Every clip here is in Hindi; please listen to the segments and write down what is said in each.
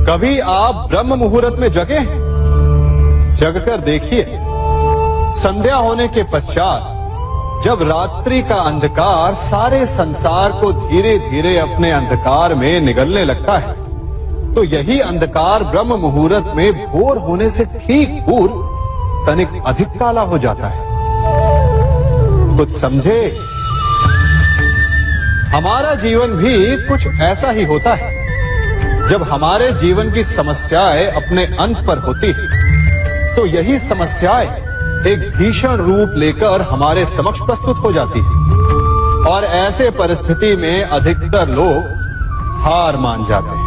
कभी आप ब्रह्म मुहूर्त में जगे? जगकर देखिए, संध्या होने के पश्चात जब रात्रि का अंधकार सारे संसार को धीरे धीरे अपने अंधकार में निगलने लगता है, तो यही अंधकार ब्रह्म मुहूर्त में भोर होने से ठीक पूर्व तनिक अधिक काला हो जाता है। कुछ समझे? हमारा जीवन भी कुछ ऐसा ही होता है। जब हमारे जीवन की समस्याएं अपने अंत पर होती है, तो यही समस्याएं एक भीषण रूप लेकर हमारे समक्ष प्रस्तुत हो जाती है और ऐसे परिस्थिति में अधिकतर लोग हार मान जाते हैं,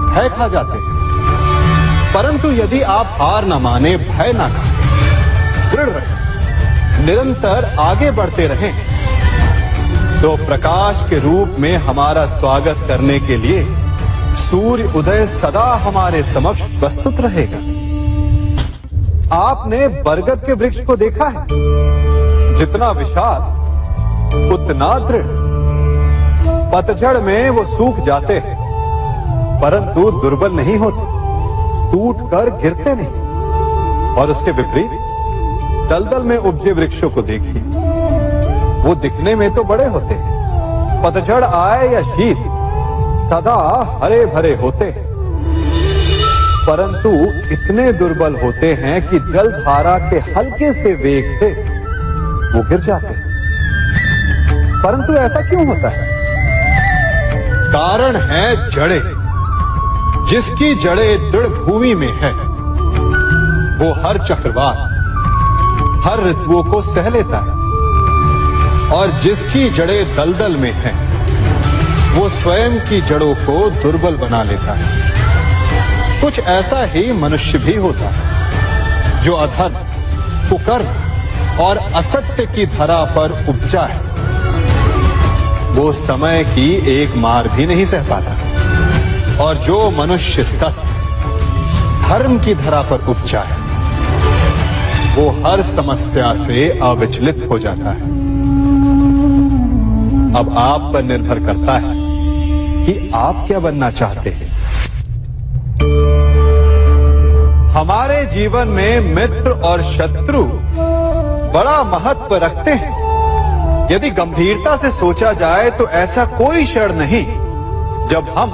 भय खा जाते हैं। परंतु यदि आप हार न माने, भय न खाएं, दृढ़ रहें, निरंतर आगे बढ़ते रहें, तो प्रकाश के रूप में हमारा स्वागत करने के लिए सूर्य उदय सदा हमारे समक्ष प्रस्तुत रहेगा। आपने बरगद के वृक्ष को देखा है? जितना विशाल उतना दृढ़। पतझड़ में वो सूख जाते हैं, परंतु दुर्बल नहीं होते, टूटकर गिरते नहीं। और उसके विपरीत दलदल में उपजे वृक्षों को देखिए, वो दिखने में तो बड़े होते हैं, पतझड़ आए या शीत सदा हरे भरे होते हैं, परंतु इतने दुर्बल होते हैं कि जल धारा के हल्के से वेग से वो गिर जाते हैं। परंतु ऐसा क्यों होता है? कारण है जड़ें। जिसकी जड़ें दृढ़ भूमि में है, वो हर चक्रवात, हर ऋतुओं को सह लेता है, और जिसकी जड़ें दलदल में है, वो स्वयं की जड़ों को दुर्बल बना लेता है। कुछ ऐसा ही मनुष्य भी होता है, जो अधर्म, कुकर्म और असत्य की धरा पर उपजा है। वो समय की एक मार भी नहीं सह पाता, और जो मनुष्य सत्य, धर्म की धरा पर उपजा है, वो हर समस्या से अविचलित हो जाता है। अब आप पर निर्भर करता है कि आप क्या बनना चाहते हैं। हमारे जीवन में मित्र और शत्रु बड़ा महत्व रखते हैं। यदि गंभीरता से सोचा जाए तो ऐसा कोई क्षण नहीं जब हम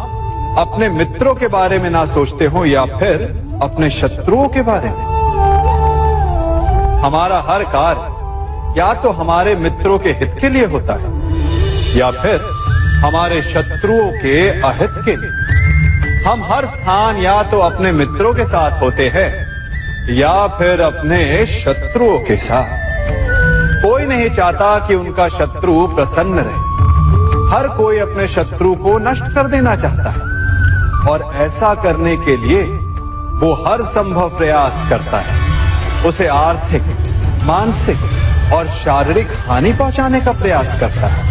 अपने मित्रों के बारे में ना सोचते हो या फिर अपने शत्रुओं के बारे में। हमारा हर कार्य या तो हमारे मित्रों के हित के लिए होता है या फिर हमारे शत्रुओं के अहित के लिए। हम हर स्थान या तो अपने मित्रों के साथ होते हैं या फिर अपने शत्रुओं के साथ। कोई नहीं चाहता कि उनका शत्रु प्रसन्न रहे। हर कोई अपने शत्रु को नष्ट कर देना चाहता है, और ऐसा करने के लिए वो हर संभव प्रयास करता है। उसे आर्थिक, मानसिक और शारीरिक हानि पहुंचाने का प्रयास करता है।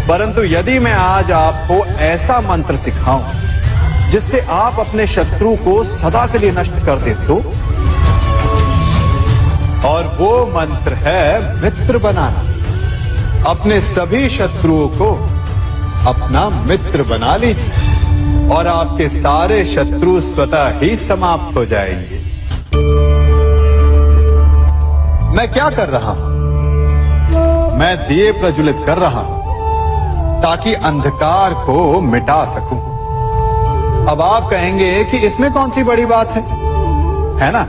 परंतु यदि मैं आज आपको ऐसा मंत्र सिखाऊं जिससे आप अपने शत्रु को सदा के लिए नष्ट कर दे तो, और वो मंत्र है मित्र बनाना। अपने सभी शत्रुओं को अपना मित्र बना लीजिए और आपके सारे शत्रु स्वतः ही समाप्त हो जाएंगे। मैं क्या कर रहा हूं? मैं दिए प्रज्वलित कर रहा हूं ताकि अंधकार को मिटा सकूं। अब आप कहेंगे कि इसमें कौन सी बड़ी बात है ना?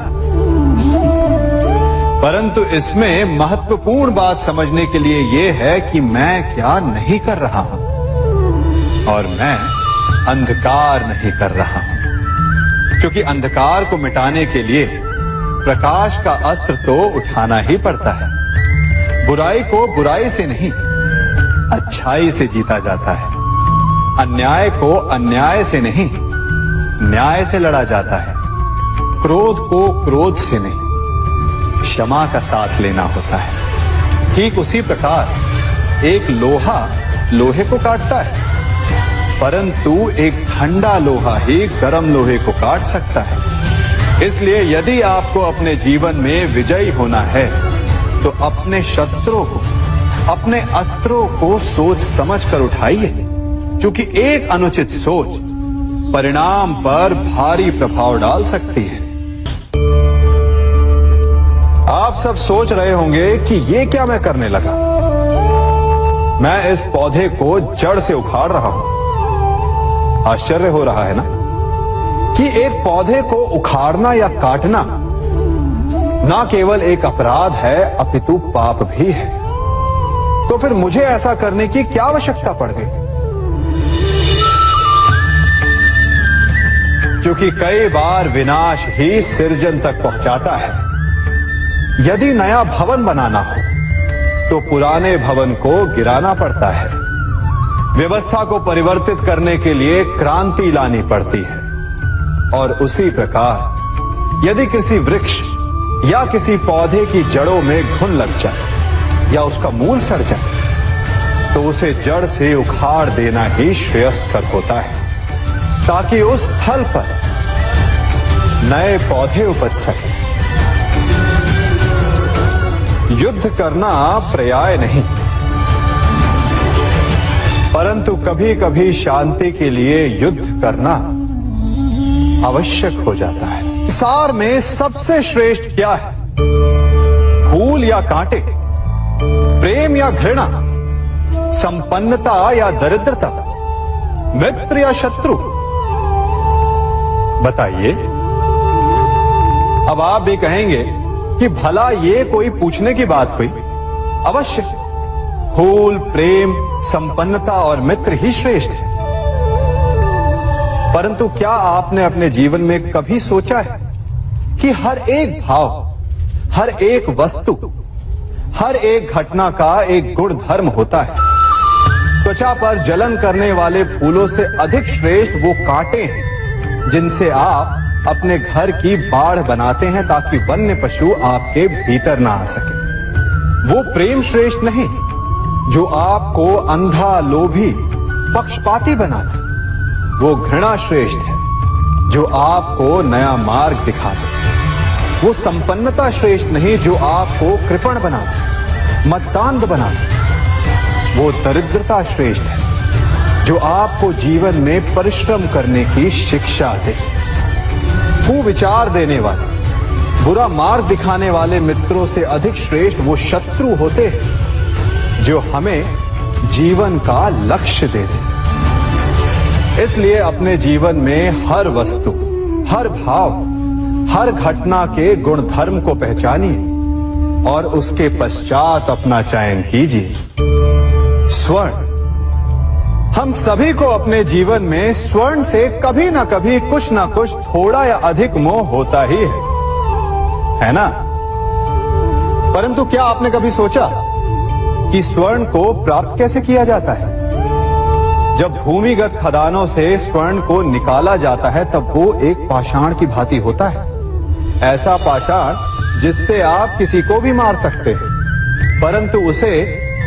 परंतु इसमें महत्वपूर्ण बात समझने के लिए यह है कि मैं क्या नहीं कर रहा हूं, और मैं अंधकार नहीं कर रहा हूं। क्योंकि अंधकार को मिटाने के लिए प्रकाश का अस्त्र तो उठाना ही पड़ता है। बुराई को बुराई से नहीं, अच्छाई से जीता जाता है। अन्याय को अन्याय से नहीं, न्याय से लड़ा जाता है। क्रोध को क्रोध से नहीं, क्षमा का साथ लेना होता है। ठीक उसी प्रकार एक लोहा लोहे को काटता है, परंतु एक ठंडा लोहा ही गर्म लोहे को काट सकता है। इसलिए यदि आपको अपने जीवन में विजयी होना है तो अपने शस्त्रों को, अपने अस्त्रों को सोच समझ कर उठाइए, क्योंकि एक अनुचित सोच परिणाम पर भारी प्रभाव डाल सकती है। आप सब सोच रहे होंगे कि ये क्या मैं करने लगा। मैं इस पौधे को जड़ से उखाड़ रहा हूं। आश्चर्य हो रहा है ना कि एक पौधे को उखाड़ना या काटना ना केवल एक अपराध है अपितु पाप भी है। तो फिर मुझे ऐसा करने की क्या आवश्यकता पड़ गई? क्योंकि कई बार विनाश ही सृजन तक पहुंचाता है। यदि नया भवन बनाना हो तो पुराने भवन को गिराना पड़ता है। व्यवस्था को परिवर्तित करने के लिए क्रांति लानी पड़ती है। और उसी प्रकार यदि किसी वृक्ष या किसी पौधे की जड़ों में घुन लग जाए या उसका मूल सड़ जाए तो उसे जड़ से उखाड़ देना ही श्रेयस्कर होता है, ताकि उस स्थल पर नए पौधे उपज सके। युद्ध करना पर्याय नहीं, परंतु कभी कभी शांति के लिए युद्ध करना आवश्यक हो जाता है। संसार में सबसे श्रेष्ठ क्या है? फूल या कांटे, प्रेम या घृणा, संपन्नता या दरिद्रता, मित्र या शत्रु? बताइए। अब आप भी कहेंगे कि भला ये कोई पूछने की बात हुई? अवश्य, फूल, प्रेम, संपन्नता और मित्र ही श्रेष्ठ है। परंतु क्या आपने अपने जीवन में कभी सोचा है कि हर एक भाव, हर एक वस्तु, हर एक घटना का एक गुण धर्म होता है? त्वचा पर जलन करने वाले फूलों से अधिक श्रेष्ठ वो कांटे हैं जिनसे आप अपने घर की बाढ़ बनाते हैं ताकि वन्य पशु आपके भीतर ना आ सके। वो प्रेम श्रेष्ठ नहीं जो आपको अंधा, लोभी, पक्षपाती बनाता। वो घृणा श्रेष्ठ है जो आपको नया मार्ग दिखाता। वो संपन्नता श्रेष्ठ नहीं जो आपको कृपण बनाता, मतदान बनाता। वो दरिद्रता श्रेष्ठ है जो आपको जीवन में परिश्रम करने की शिक्षा दे। कुविचार देने वाले, बुरा मार्ग दिखाने वाले मित्रों से अधिक श्रेष्ठ वो शत्रु होते हैं जो हमें जीवन का लक्ष्य दे दे। इसलिए अपने जीवन में हर वस्तु, हर भाव, हर घटना के गुण धर्म को पहचानिए और उसके पश्चात अपना चयन कीजिए। स्वर्ण, हम सभी को अपने जीवन में स्वर्ण से कभी ना कभी कुछ ना कुछ थोड़ा या अधिक मोह होता ही है ना? परंतु क्या आपने कभी सोचा कि स्वर्ण को प्राप्त कैसे किया जाता है? जब भूमिगत खदानों से स्वर्ण को निकाला जाता है तब वो एक पाषाण की भांति होता है। ऐसा पाषाण जिससे आप किसी को भी मार सकते हैं, परंतु उसे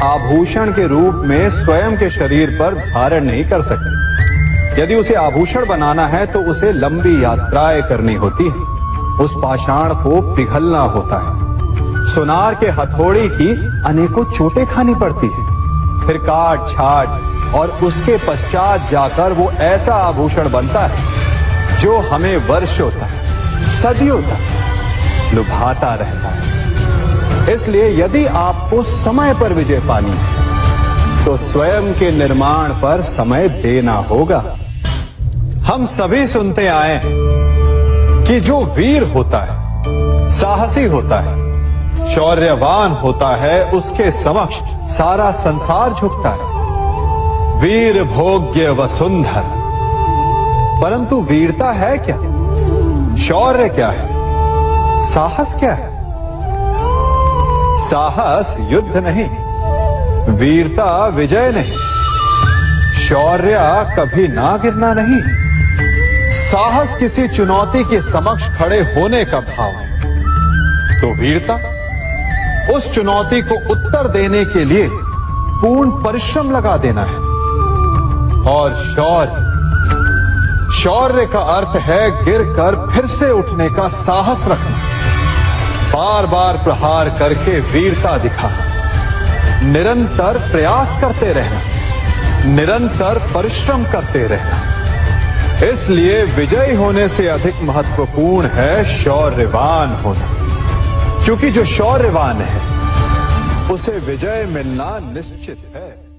आभूषण के रूप में स्वयं के शरीर पर धारण नहीं कर सकते। यदि उसे आभूषण बनाना है तो उसे लंबी यात्राएं करनी होती है। उस पाषाण को पिघलना होता है। सुनार के हथौड़ी की अनेकों चोटें खानी पड़ती है, फिर काट छाट और उसके पश्चात जाकर वो ऐसा आभूषण बनता है जो हमें वर्षों तक, सदियों तक लुभाता रहता है। इसलिए यदि आपको समय पर विजय पानी है तो स्वयं के निर्माण पर समय देना होगा। हम सभी सुनते आए कि जो वीर होता है, साहसी होता है, शौर्यवान होता है, उसके समक्ष सारा संसार झुकता है। वीर भोग्य वसुंधर। परंतु वीरता है क्या? शौर्य क्या है? साहस क्या है? साहस युद्ध नहीं, वीरता विजय नहीं, शौर्य कभी ना गिरना नहीं। साहस किसी चुनौती के समक्ष खड़े होने का भाव है, तो वीरता उस चुनौती को उत्तर देने के लिए पूर्ण परिश्रम लगा देना है। और शौर्य का अर्थ है गिरकर फिर से उठने का साहस रखना, बार बार प्रहार करके वीरता दिखाना, निरंतर प्रयास करते रहना, निरंतर परिश्रम करते रहना। इसलिए विजयी होने से अधिक महत्वपूर्ण है शौर्यवान होना, क्योंकि जो शौर्यवान है उसे विजय मिलना निश्चित है।